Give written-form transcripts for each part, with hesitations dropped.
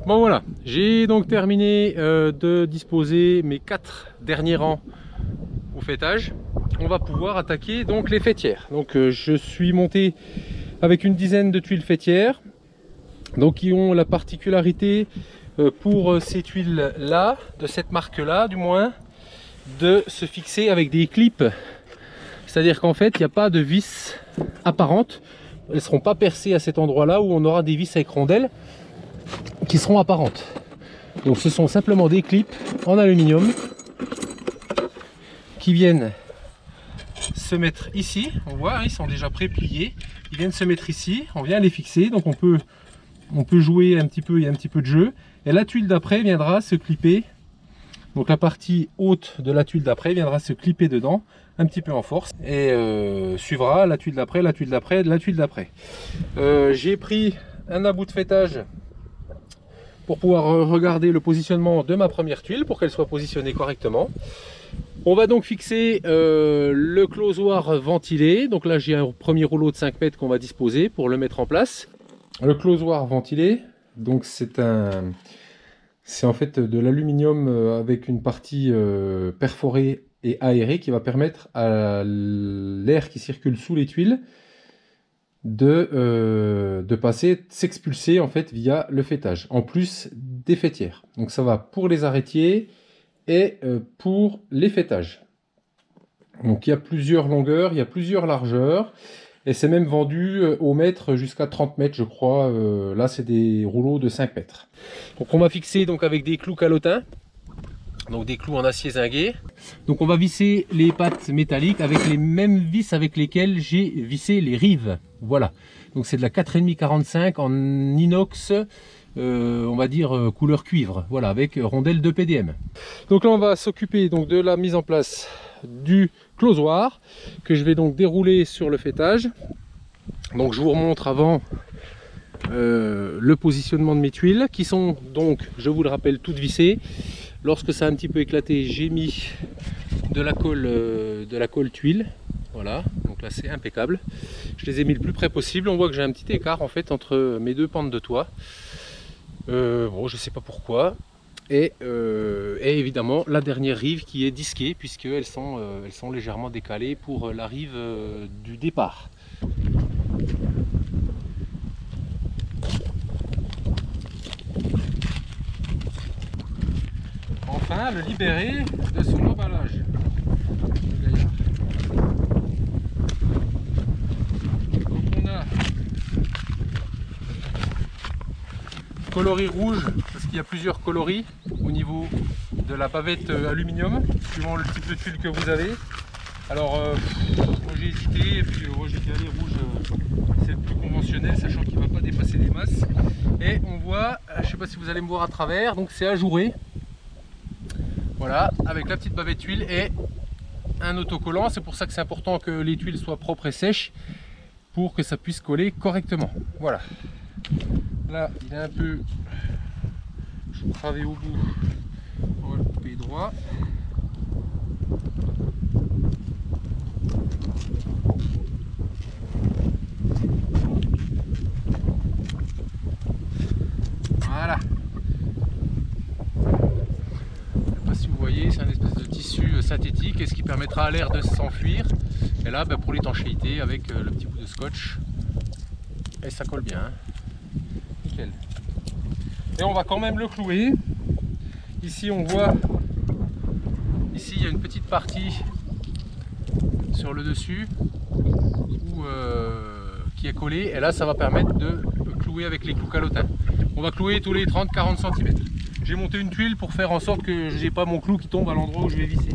Bon voilà, j'ai donc terminé de disposer mes 4 derniers rangs au faîtage. On va pouvoir attaquer donc les faîtières. Donc je suis monté avec une dizaine de tuiles faîtières, donc qui ont la particularité pour ces tuiles là, de cette marque là du moins, de se fixer avec des clips. C'est-à-dire qu'en fait il n'y a pas de vis apparentes, elles ne seront pas percées à cet endroit là où on aura des vis avec rondelles qui seront apparentes. Donc ce sont simplement des clips en aluminium qui viennent se mettre ici. On voit, ils sont déjà pré-pliés. Ils viennent se mettre ici. On vient les fixer. Donc on peut jouer un petit peu. Il y a un petit peu de jeu. Et la tuile d'après viendra se clipper. Donc la partie haute de la tuile d'après viendra se clipper dedans un petit peu en force. Et suivra la tuile d'après, la tuile d'après, la tuile d'après. J'ai pris un about de faîtage pour pouvoir regarder le positionnement de ma première tuile pour qu'elle soit positionnée correctement. On va donc fixer le closoir ventilé. Donc là j'ai un premier rouleau de 5 mètres qu'on va disposer pour le mettre en place. Le closoir ventilé, donc c'est en fait de l'aluminium avec une partie perforée et aérée qui va permettre à l'air qui circule sous les tuiles de passer, s'expulser en fait via le faîtage, en plus des faîtières. Donc ça va pour les arrêtiers et pour les faîtages. Donc il y a plusieurs longueurs, il y a plusieurs largeurs, et c'est même vendu au mètre jusqu'à 30 mètres je crois. Là c'est des rouleaux de 5 mètres. Donc on va fixer donc avec des clous calotins, donc des clous en acier zingué. Donc on va visser les pattes métalliques avec les mêmes vis avec lesquelles j'ai vissé les rives. Voilà, donc c'est de la 4,5-45 en inox, on va dire couleur cuivre, voilà, avec rondelle de PDM. Donc là on va s'occuper donc de la mise en place du closoir que je vais donc dérouler sur le faîtage. Donc je vous remontre avant le positionnement de mes tuiles qui sont donc, je vous le rappelle, toutes vissées. Lorsque ça a un petit peu éclaté, j'ai mis de la colle tuile. Voilà, donc là c'est impeccable. Je les ai mis le plus près possible. On voit que j'ai un petit écart en fait entre mes deux pentes de toit. Bon, je sais pas pourquoi. Et évidemment la dernière rive qui est disquée puisqu'elles sont légèrement décalées pour la rive du départ. Enfin, le libérer de son emballage. Donc on a coloris rouge parce qu'il y a plusieurs coloris au niveau de la bavette aluminium suivant le type de tuile que vous avez. Alors moi j'ai hésité et puis moi j'ai dit allez rouge, c'est le plus conventionnel sachant qu'il ne va pas dépasser les masses. Et on voit, je ne sais pas si vous allez me voir à travers, donc c'est ajouré. Voilà, avec la petite bavette tuile et un autocollant. C'est pour ça que c'est important que les tuiles soient propres et sèches pour que ça puisse coller correctement. Voilà. Là, il est un peu travé au bout. On va le couper droit. Voilà. Si vous voyez, c'est un espèce de tissu synthétique et ce qui permettra à l'air de s'enfuir. Et là, pour l'étanchéité, avec le petit bout de scotch, et ça colle bien. Hein. Nickel. Et on va quand même le clouer. Ici, on voit, ici il y a une petite partie sur le dessus qui est collée. Et là, ça va permettre de clouer avec les clous calotins. On va clouer tous les 30-40 cm. J'ai monté une tuile pour faire en sorte que je n'ai pas mon clou qui tombe à l'endroit où je vais visser.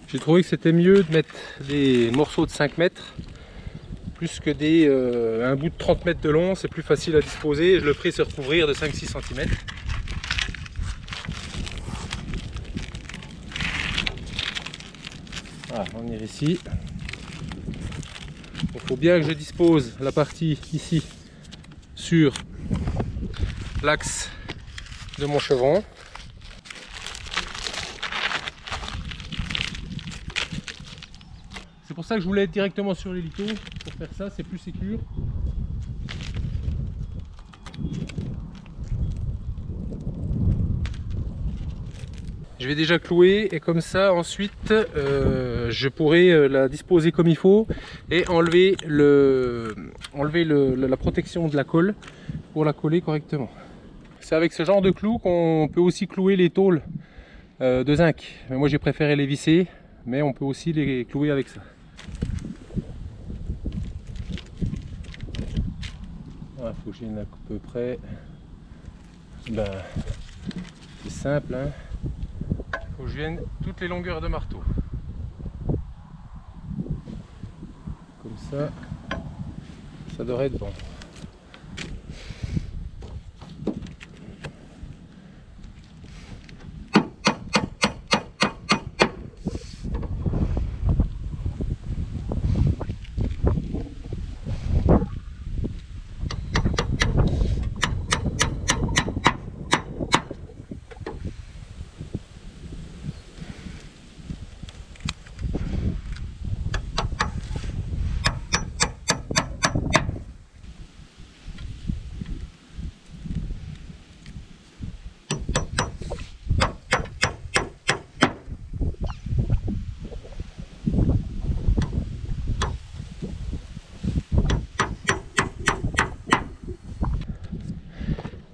J'ai trouvé que c'était mieux de mettre des morceaux de 5 mètres plus que un bout de 30 mètres de long. C'est plus facile à disposer et je le ferai se recouvrir de 5-6 cm. Voilà, on est ici. Il faut bien que je dispose la partie ici sur l'axe de mon chevron. C'est pour ça que je voulais être directement sur l'hélico. Pour faire ça, c'est plus sécure. Je vais déjà clouer et comme ça ensuite je pourrai la disposer comme il faut et enlever la protection de la colle pour la coller correctement. C'est avec ce genre de clou qu'on peut aussi clouer les tôles de zinc. Mais moi j'ai préféré les visser, mais on peut aussi les clouer avec ça. Il faut que j'ai une à peu près. Ben, c'est simple, hein. Faut que je vienne toutes les longueurs de marteau. Comme ça devrait être bon.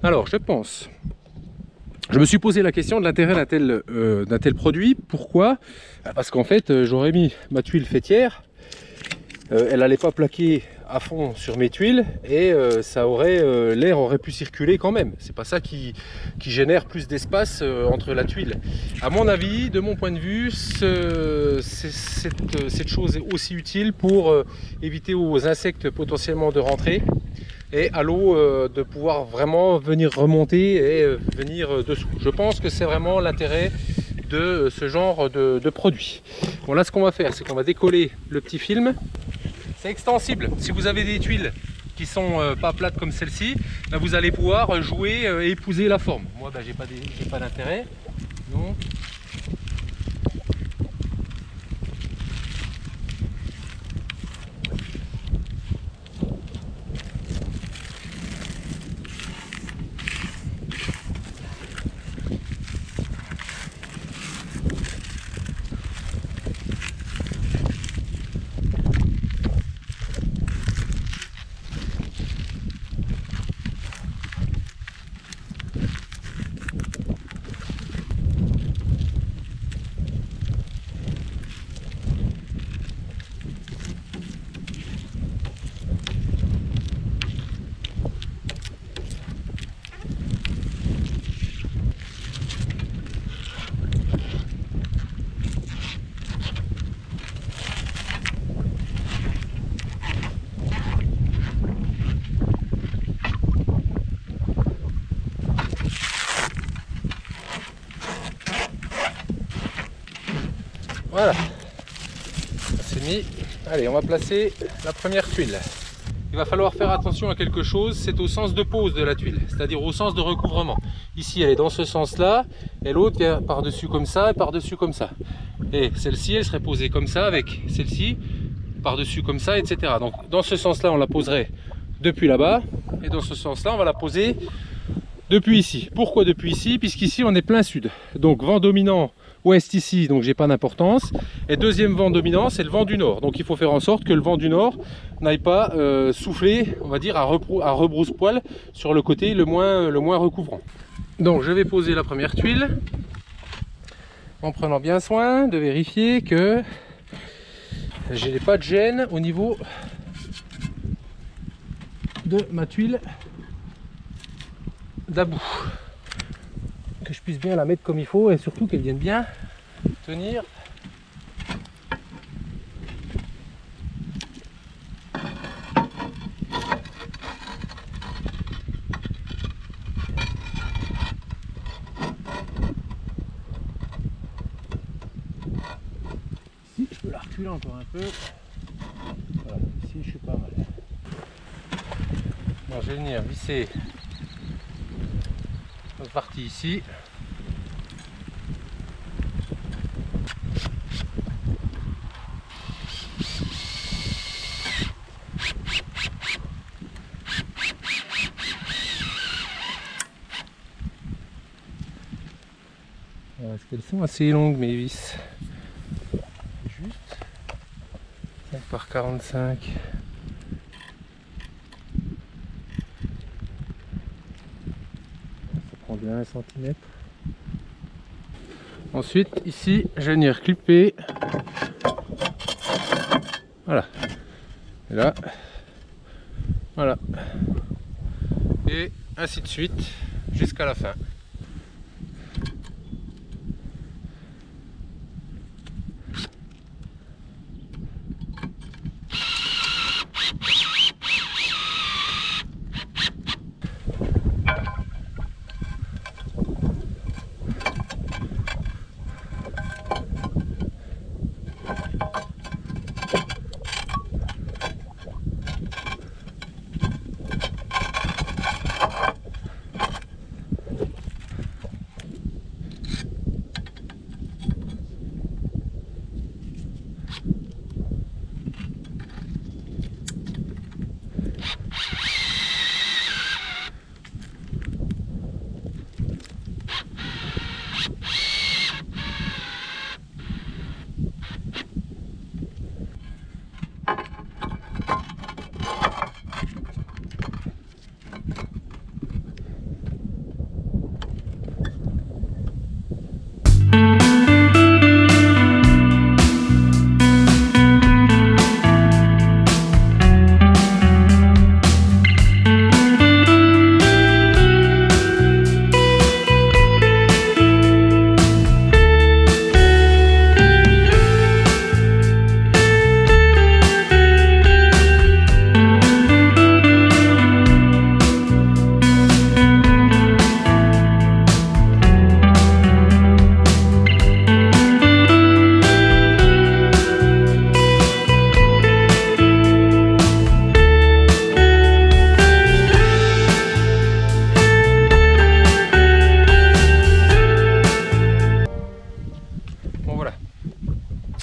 Alors, je me suis posé la question de l'intérêt d'un tel produit. Pourquoi? Parce qu'en fait, j'aurais mis ma tuile fêtière, elle n'allait pas plaquer à fond sur mes tuiles et l'air aurait pu circuler quand même. C'est pas ça qui génère plus d'espace entre la tuile. À mon avis, de mon point de vue, cette chose est aussi utile pour éviter aux insectes potentiellement de rentrer et à l'eau de pouvoir vraiment venir remonter et venir dessous. Je pense que c'est vraiment l'intérêt de ce genre de produit. Bon, là ce qu'on va faire, c'est qu'on va décoller le petit film. C'est extensible. Si vous avez des tuiles qui sont pas plates comme celle-ci, là vous allez pouvoir jouer et épouser la forme. Moi j'ai pas d'intérêt. Donc voilà, c'est mis. Allez, on va placer la première tuile. Il va falloir faire attention à quelque chose, c'est au sens de pose de la tuile, c'est-à-dire au sens de recouvrement. Ici, elle est dans ce sens-là, et l'autre est par-dessus comme ça et par-dessus comme ça. Et celle-ci, elle serait posée comme ça, avec celle-ci par-dessus comme ça, etc. Donc, dans ce sens-là, on la poserait depuis là-bas, et dans ce sens-là, on va la poser depuis ici. Pourquoi depuis ici? Puisqu'ici, on est plein sud. Donc, vent dominant ouest ici, donc j'ai pas d'importance. Et deuxième vent dominant, c'est le vent du nord. Donc il faut faire en sorte que le vent du nord n'aille pas souffler, on va dire, à rebrousse-poil sur le côté le moins recouvrant. Donc je vais poser la première tuile en prenant bien soin de vérifier que je n'ai pas de gêne au niveau de ma tuile d'about. Que je puisse bien la mettre comme il faut et surtout qu'elle vienne bien tenir. Ici je peux la reculer encore un peu. Voilà, ici je suis pas mal. Bon, je vais venir visser Notre partie ici. Parce qu'elles sont assez longues mes vis. Juste 5 par 45. Ça prend bien 1 cm. Ensuite ici je vais venir clipper. Voilà. Et là. Voilà. Et ainsi de suite jusqu'à la fin.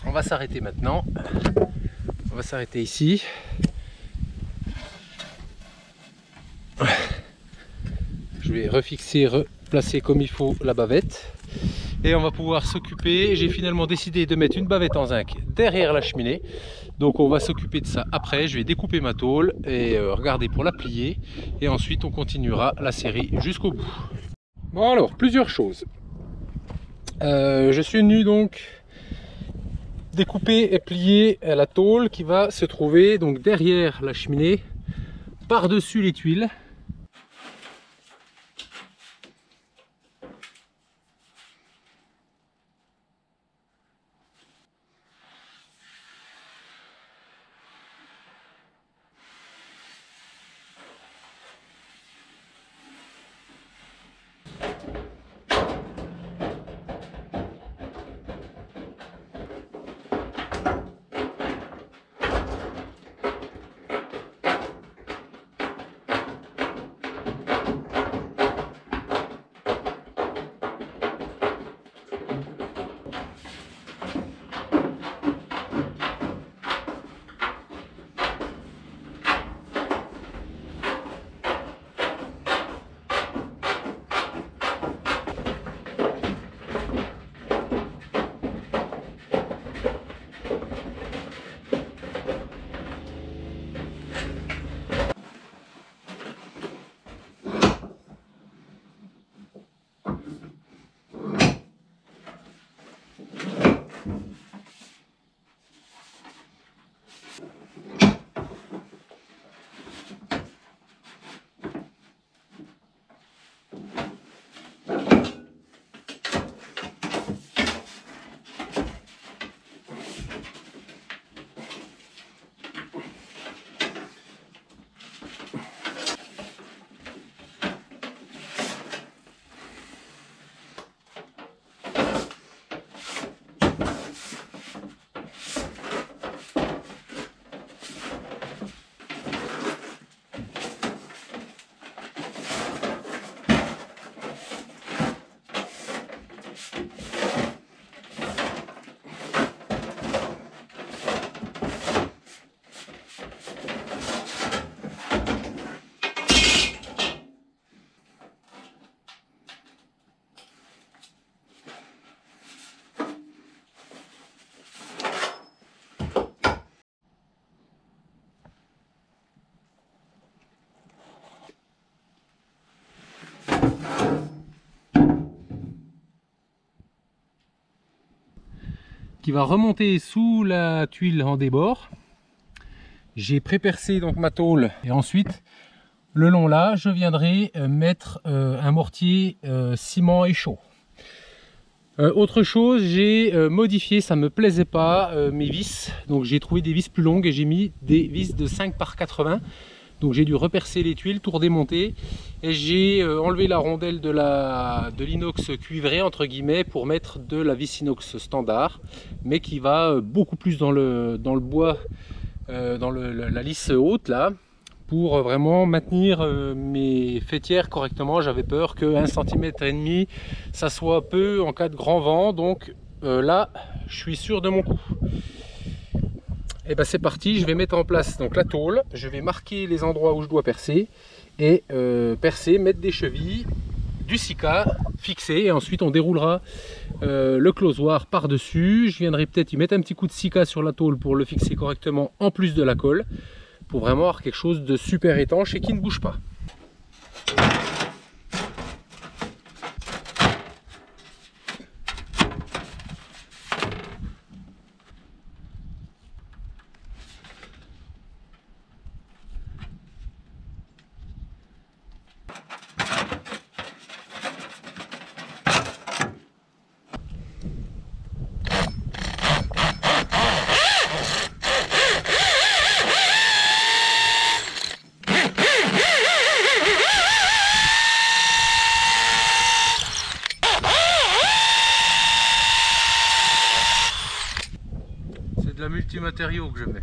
On va s'arrêter maintenant. On va s'arrêter ici. Je vais refixer, replacer comme il faut la bavette. Et on va pouvoir s'occuper. J'ai finalement décidé de mettre une bavette en zinc derrière la cheminée. Donc on va s'occuper de ça après. Je vais découper ma tôle et regarder pour la plier. Et ensuite on continuera la série jusqu'au bout. Bon alors, plusieurs choses. Je suis venu donc découper et plier la tôle qui va se trouver donc derrière la cheminée, par-dessus les tuiles. qui va remonter sous la tuile en débord. J'ai pré-percé donc ma tôle et ensuite le long là je viendrai mettre un mortier ciment et chaud. Autre chose, j'ai modifié, ça me plaisait pas, mes vis. Donc j'ai trouvé des vis plus longues et j'ai mis des vis de 5 par 80. Donc j'ai dû repercer les tuiles, tout redémonter. Et j'ai enlevé la rondelle de l'inox cuivré, entre guillemets, pour mettre de la vis inox standard. Mais qui va beaucoup plus dans le bois, dans la lisse haute là. Pour vraiment maintenir mes faîtières correctement. J'avais peur que 1,5 cm ça soit peu en cas de grand vent, donc là je suis sûr de mon coup. Et ben c'est parti, je vais mettre en place donc la tôle, je vais marquer les endroits où je dois percer et percer, mettre des chevilles, du cica, fixer, et ensuite on déroulera le closoir par dessus. Je viendrai peut-être y mettre un petit coup de cica sur la tôle pour le fixer correctement en plus de la colle, pour vraiment avoir quelque chose de super étanche et qui ne bouge pas. De la multimatériaux que je mets.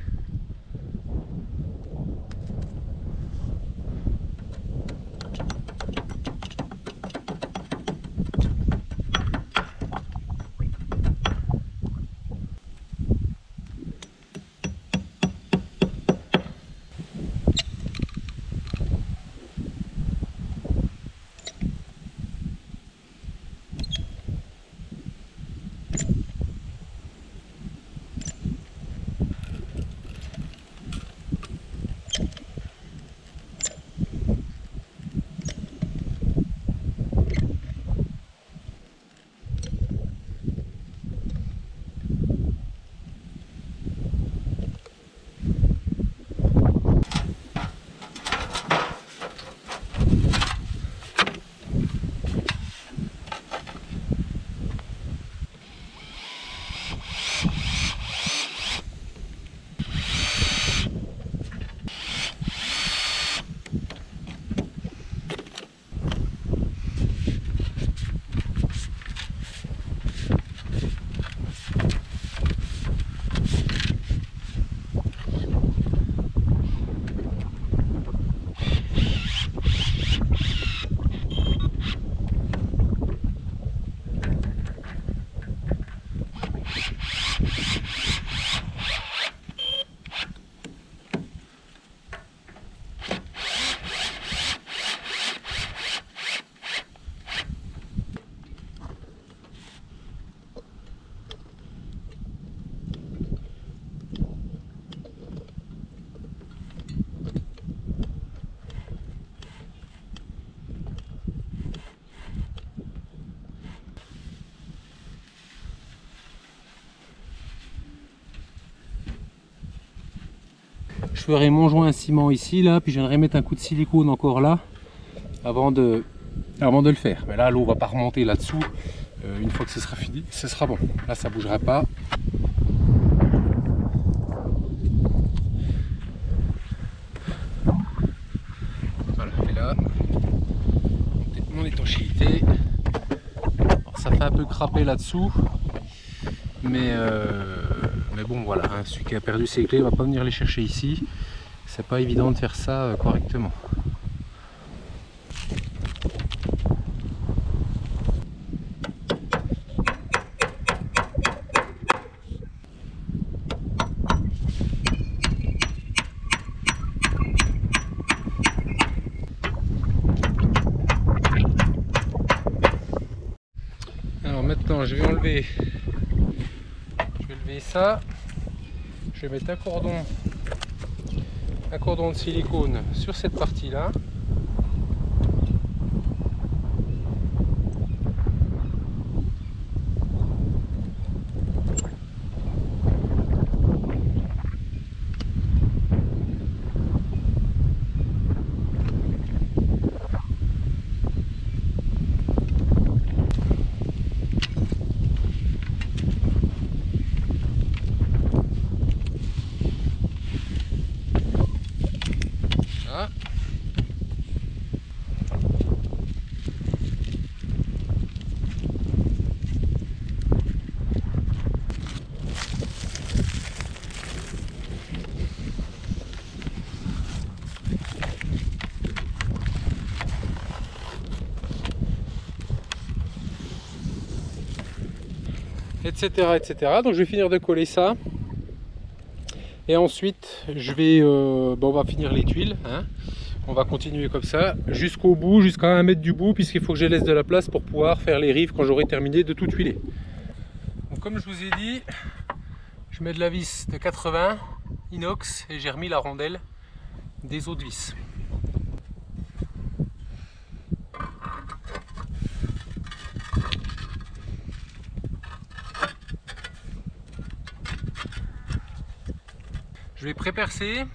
Je ferai mon joint ciment ici, là, puis je viendrai mettre un coup de silicone encore là, avant de le faire. Mais là, l'eau va pas remonter là-dessous. Une fois que ce sera fini, ce sera bon. Là, ça bougera pas. Voilà, et là, mon étanchéité. Alors, ça fait un peu crapper là-dessous. Mais bon, voilà, hein, celui qui a perdu ses clés va pas venir les chercher ici. C'est pas évident de faire ça correctement. Alors maintenant, je vais enlever ça. Je vais mettre un cordon de silicone sur cette partie là. etc., etc. Donc je vais finir de coller ça. Et ensuite, je vais, on va finir les tuiles. Hein. On va continuer comme ça jusqu'au bout, jusqu'à 1 mètre du bout, puisqu'il faut que je laisse de la place pour pouvoir faire les rives quand j'aurai terminé de tout tuiler. Donc comme je vous ai dit, je mets de la vis de 80 inox et j'ai remis la rondelle des autres vis. Je vais pré-percer.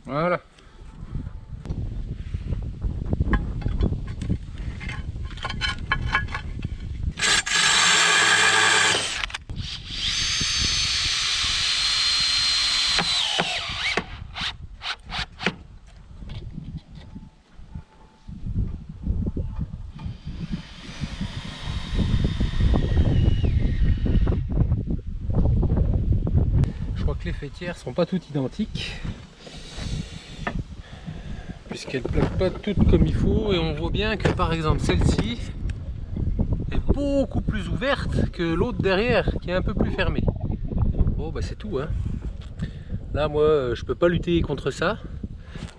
Voilà. Je crois que les faîtières sont pas toutes identiques, puisqu'elles ne plaquent pas toutes comme il faut, et on voit bien que par exemple celle-ci est beaucoup plus ouverte que l'autre derrière qui est un peu plus fermée. Bon bah c'est tout hein. Là moi je peux pas lutter contre ça,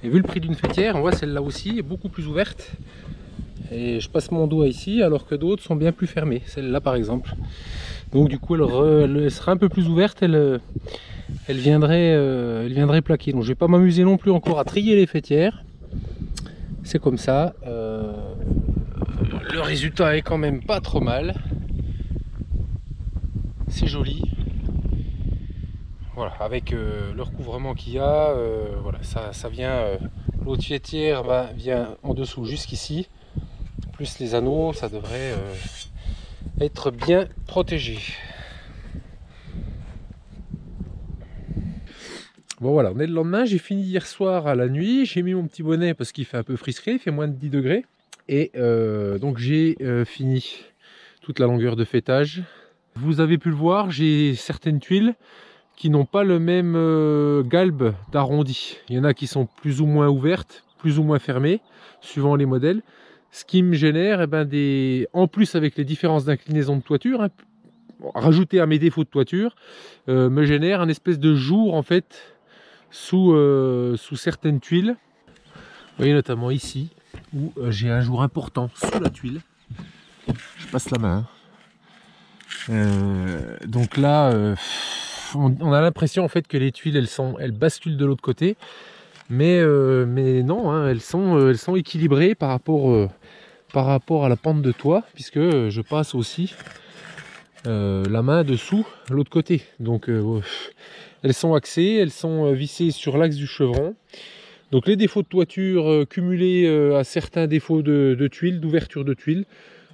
et vu le prix d'une faîtière, on voit celle-là aussi est beaucoup plus ouverte, et je passe mon doigt ici alors que d'autres sont bien plus fermées, celle-là par exemple. Donc du coup elle sera un peu plus ouverte, elle viendrait plaquer. Donc je vais pas m'amuser non plus encore à trier les faîtières. C'est comme ça. Le résultat est quand même pas trop mal. C'est joli. Voilà, avec le recouvrement qu'il y a, voilà, ça vient. L'autre faîtière vient en dessous jusqu'ici. Plus les anneaux, ça devrait être bien protégé. Bon voilà, on est le lendemain, j'ai fini hier soir à la nuit, j'ai mis mon petit bonnet parce qu'il fait un peu frisqué, il fait moins de 10 degrés. Et donc j'ai fini toute la longueur de faîtage. Vous avez pu le voir, j'ai certaines tuiles qui n'ont pas le même galbe d'arrondi. Il y en a qui sont plus ou moins ouvertes, plus ou moins fermées, suivant les modèles. Ce qui me génère, en plus avec les différences d'inclinaison de toiture, hein, rajouté à mes défauts de toiture, me génère un espèce de jour en fait, sous certaines tuiles. Vous voyez notamment ici où j'ai un jour important sous la tuile. Je passe la main. Donc là, on a l'impression en fait que les tuiles elles basculent de l'autre côté, mais non, hein, elles sont équilibrées par rapport à la pente de toit, puisque je passe aussi la main dessous l'autre côté. Donc elles sont axées, elles sont vissées sur l'axe du chevron. Donc les défauts de toiture cumulés à certains défauts de tuiles, d'ouverture de tuiles,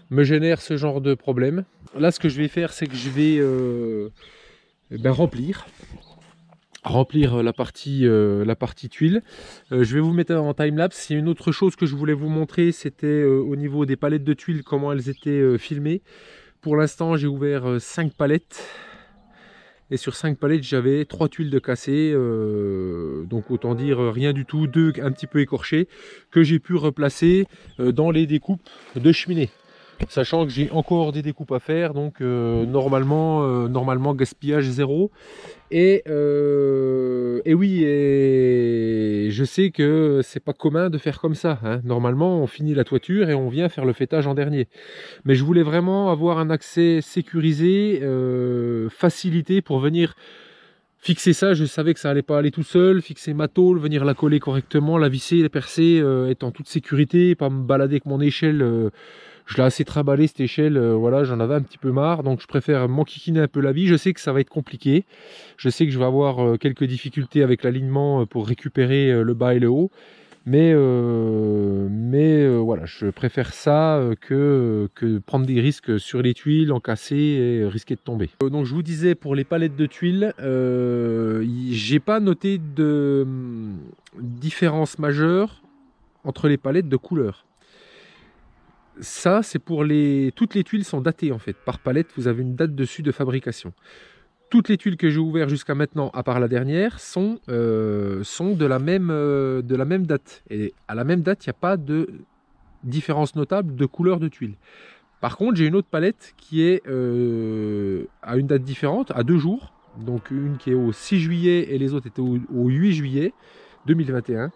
me génèrent ce genre de problème. Là ce que je vais faire, c'est que je vais remplir la partie tuile. Je vais vous mettre en time-lapse. Il y a une autre chose que je voulais vous montrer, c'était au niveau des palettes de tuiles, comment elles étaient filmées. Pour l'instant j'ai ouvert 5 palettes. Et sur 5 palettes, j'avais 3 tuiles de cassées, donc autant dire rien du tout, 2 un petit peu écorchées, que j'ai pu replacer dans les découpes de cheminée. Sachant que j'ai encore des découpes à faire, donc normalement gaspillage zéro. Et oui, et je sais que c'est pas commun de faire comme ça, hein. Normalement, on finit la toiture et on vient faire le faîtage en dernier. Mais je voulais vraiment avoir un accès sécurisé, facilité pour venir fixer ça. Je savais que ça allait pas aller tout seul, fixer ma tôle, venir la coller correctement, la visser, la percer, être en toute sécurité, pas me balader avec mon échelle. Je l'ai assez trimballé cette échelle, voilà, j'en avais un petit peu marre, donc je préfère m'enquiquiner un peu la vie. Je sais que ça va être compliqué, je sais que je vais avoir quelques difficultés avec l'alignement pour récupérer le bas et le haut, mais voilà, je préfère ça que prendre des risques sur les tuiles, en casser et risquer de tomber. Donc je vous disais, pour les palettes de tuiles, j'ai pas noté de différence majeure entre les palettes de couleurs. Ça, c'est pour toutes les tuiles sont datées en fait. Par palette, vous avez une date dessus de fabrication. toutes les tuiles que j'ai ouvertes jusqu'à maintenant, à part la dernière, sont de la même date. Et à la même date, il n'y a pas de différence notable de couleur de tuiles. Par contre, j'ai une autre palette qui est à une date différente, à 2 jours. Donc une qui est au 6 juillet et les autres étaient au 8 juillet 2021.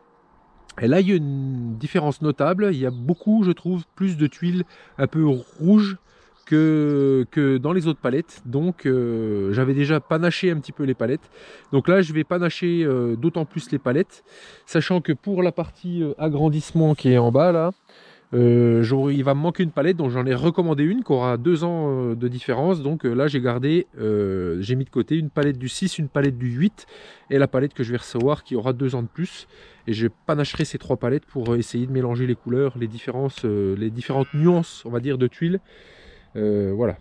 Et là, il y a une différence notable. Il y a beaucoup, je trouve, plus de tuiles un peu rouges que dans les autres palettes. Donc j'avais déjà panaché un petit peu les palettes. Donc là, je vais panacher d'autant plus les palettes. Sachant que pour la partie agrandissement qui est en bas là, il va me manquer une palette, donc j'en ai recommandé une qui aura 2 ans de différence. Donc là j'ai gardé, j'ai mis de côté une palette du 6, une palette du 8 et la palette que je vais recevoir qui aura 2 ans de plus. Et je panacherai ces 3 palettes pour essayer de mélanger les couleurs, les différences, les différentes nuances, on va dire, de tuiles. Voilà.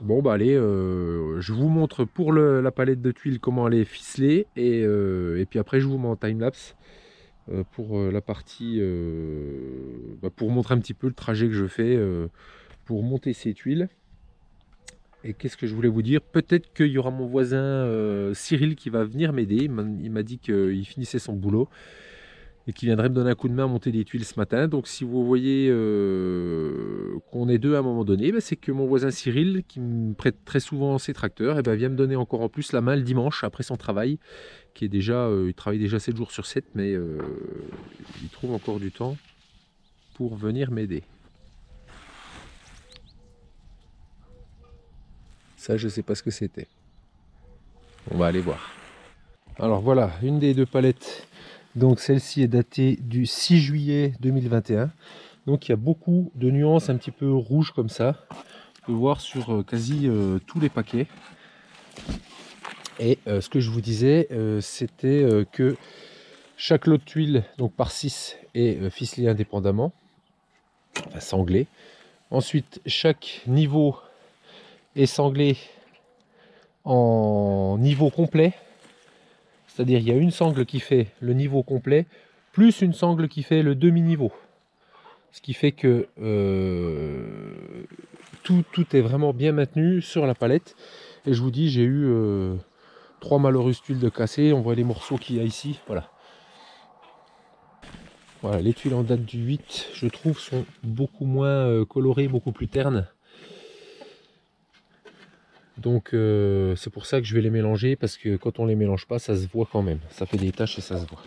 Bon bah allez, je vous montre pour la palette de tuiles comment elle est ficelée et puis après je vous mets en timelapse. Pour la partie, pour montrer un petit peu le trajet que je fais pour monter ces tuiles. Et qu'est-ce que je voulais vous dire? Peut-être qu'il y aura mon voisin Cyril qui va venir m'aider. Il m'a dit qu'il finissait son boulot et qu'il viendrait me donner un coup de main à monter des tuiles ce matin. Donc si vous voyez qu'on est deux à un moment donné, c'est que mon voisin Cyril, qui me prête très souvent ses tracteurs, vient me donner encore en plus la main le dimanche après son travail, qui est déjà, il travaille déjà 7 jours sur 7, mais il trouve encore du temps pour venir m'aider. Ça, je sais pas ce que c'était. On va aller voir. Alors voilà, une des 2 palettes. Donc celle-ci est datée du 6 juillet 2021. Donc il y a beaucoup de nuances un petit peu rouges comme ça. On peut voir sur quasi tous les paquets. Et ce que je vous disais, c'était que chaque lot de tuiles, donc par 6, est ficelé indépendamment, enfin sanglé. Ensuite, chaque niveau est sanglé en niveau complet. C'est-à-dire il y a une sangle qui fait le niveau complet, plus une sangle qui fait le demi-niveau. Ce qui fait que tout est vraiment bien maintenu sur la palette. Et je vous dis, j'ai eu 3 malheureuses tuiles de cassé. On voit les morceaux qu'il y a ici. Voilà. Voilà, les tuiles en date du 8, je trouve, sont beaucoup moins colorées, beaucoup plus ternes. Donc c'est pour ça que je vais les mélanger, parce que quand on les mélange pas, ça se voit quand même. Ça fait des taches et ça se voit.